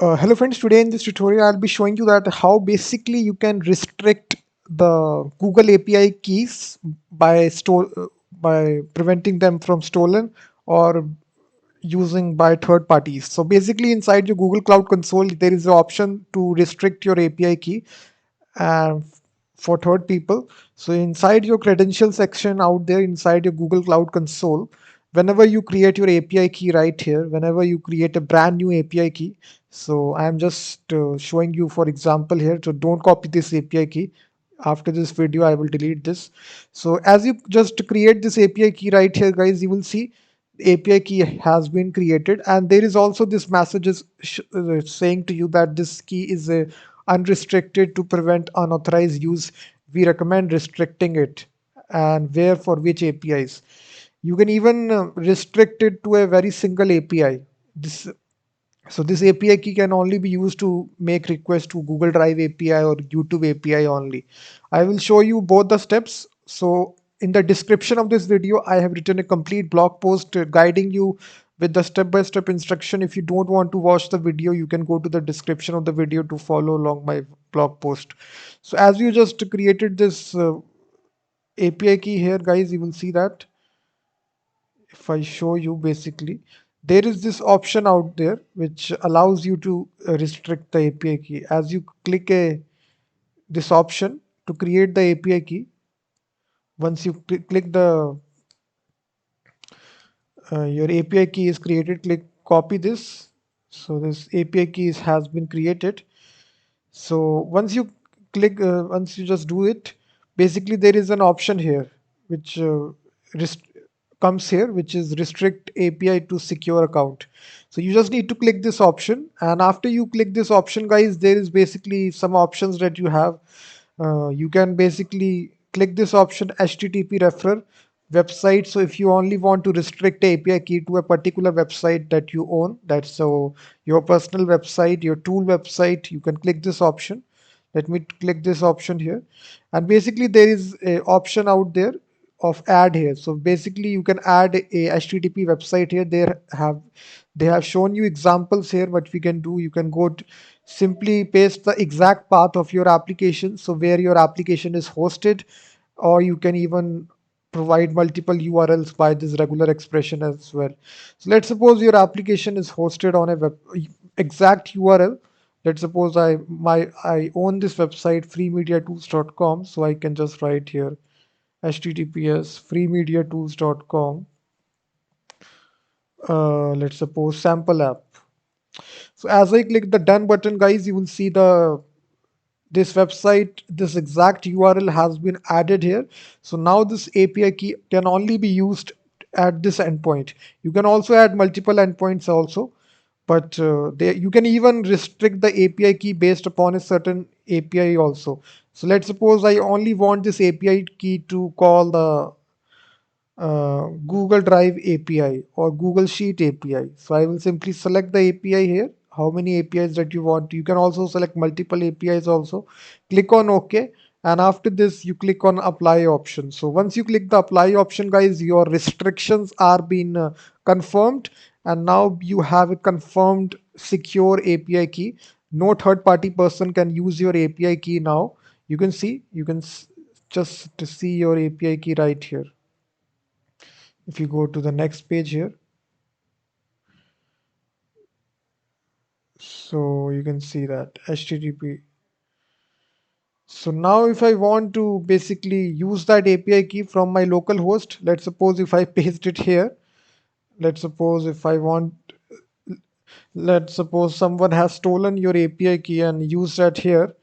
Hello friends, today in this tutorial I'll be showing you that how basically you can restrict the Google API keys by preventing them from stolen or using by third parties. So basically inside your Google Cloud Console there is an option to restrict your API key uh, for third people. So inside your credential section out there inside your Google Cloud Console, whenever you create your API key right here, whenever you create a brand new API key, so I'm just showing you for example here. So don't copy this API key. After this video, I will delete this. So as you just create this API key right here, guys, you will see API key has been created, and there is also this message is saying to you that this key is unrestricted to prevent unauthorized use. We recommend restricting it, and where for which APIs. You can even restrict it to a very single API. This API key can only be used to make requests to Google Drive API or YouTube API only. I will show you both the steps. So in the description of this video, I have written a complete blog post guiding you with the step-by-step instruction. If you don't want to watch the video, you can go to the description of the video to follow along my blog post. So as you just created this API key here, guys, you will see that if I show you basically, there is this option out there which allows you to restrict the API key. As you click this option to create the API key, once you click the your API key is created, click copy this. So this API key has been created. So once you just do it, basically there is an option here which rest- comes here, which is restrict API to secure account. So you just need to click this option, and after you click this option, guys, there is basically some options that you have. You can basically click this option HTTP referer website. So if you only want to restrict API key to a particular website that you own, that's so your personal website, your tool website, you can click this option. Let me click this option here, and basically there is a option out there of add here. So basically you can add a HTTP website here. They have shown you examples here. What we can do, you can simply paste the exact path of your application, so where your application is hosted, or you can even provide multiple URLs by this regular expression as well. So let's suppose your application is hosted on a exact URL. Let's suppose I own this website freemediatools.com, so I can just write here https freemediatools.com. Let's suppose sample app. So as I click the done button, guys, you will see this website, this exact URL has been added here. So now this API key can only be used at this endpoint. You can also add multiple endpoints also, but you can even restrict the API key based upon a certain API also. So let's suppose I only want this API key to call the Google Drive API or Google Sheet API. So I will simply select the API here, how many APIs that you want. You can also select multiple APIs also. Click on OK. And after this, you click on apply option. So once you click the apply option, guys, your restrictions are being confirmed. And now you have a confirmed secure API key. No third party person can use your API key now. You can see, just see your API key right here. If you go to the next page here, so you can see that HTTP. So now if I want to basically use that API key from my local host, let's suppose if I paste it here, let's suppose if I want, let's suppose someone has stolen your API key and used that here.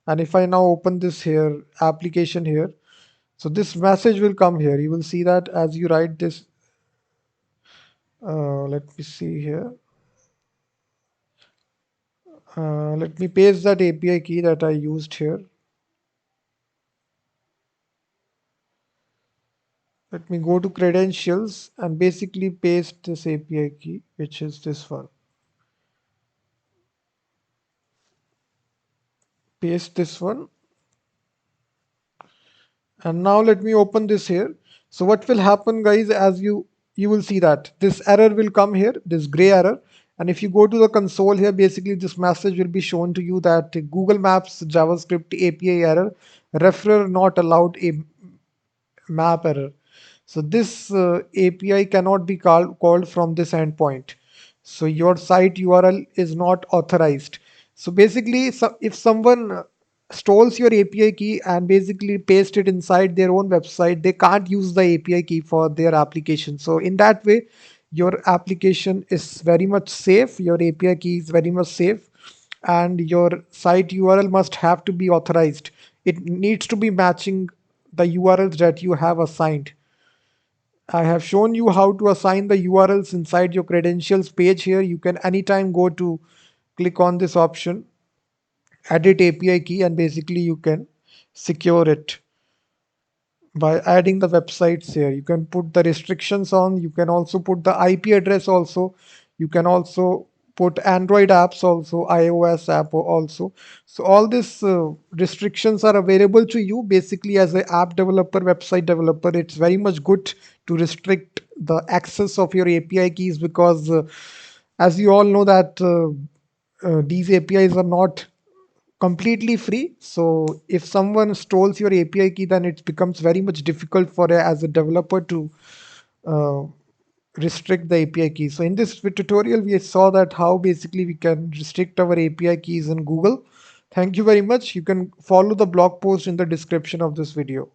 And if I now open this here, application here, so this message will come here. You will see that as you write this, let me see here. Let me paste that API key that I used here. Let me go to credentials and basically paste this API key, which is this one. Paste this one. And now let me open this here. So what will happen, guys, as you will see that this error will come here, this gray error. And if you go to the console here, basically this message will be shown to you that Google Maps JavaScript API error, referrer not allowed a map error. So this API cannot be called from this endpoint. So your site URL is not authorized. So basically, if someone stole your API key and basically paste it inside their own website, they can't use the API key for their application. So in that way, your application is very much safe. Your API key is very much safe, and your site URL must have to be authorized. It needs to be matching the URLs that you have assigned. I have shown you how to assign the URLs inside your credentials page here. You can anytime go to click on this option, edit API key, and basically you can secure it by adding the websites here. You can put the restrictions on, you can also put the IP address also, you can also put Android apps also, iOS app also. So all these restrictions are available to you. Basically, as an app developer, website developer, it's very much good to restrict the access of your API keys, because as you all know that these APIs are not completely free. So if someone steals your API key, then it becomes very much difficult for as a developer to uh, restrict the API keys. So in this tutorial, we saw that how basically we can restrict our API keys in Google. Thank you very much. You can follow the blog post in the description of this video.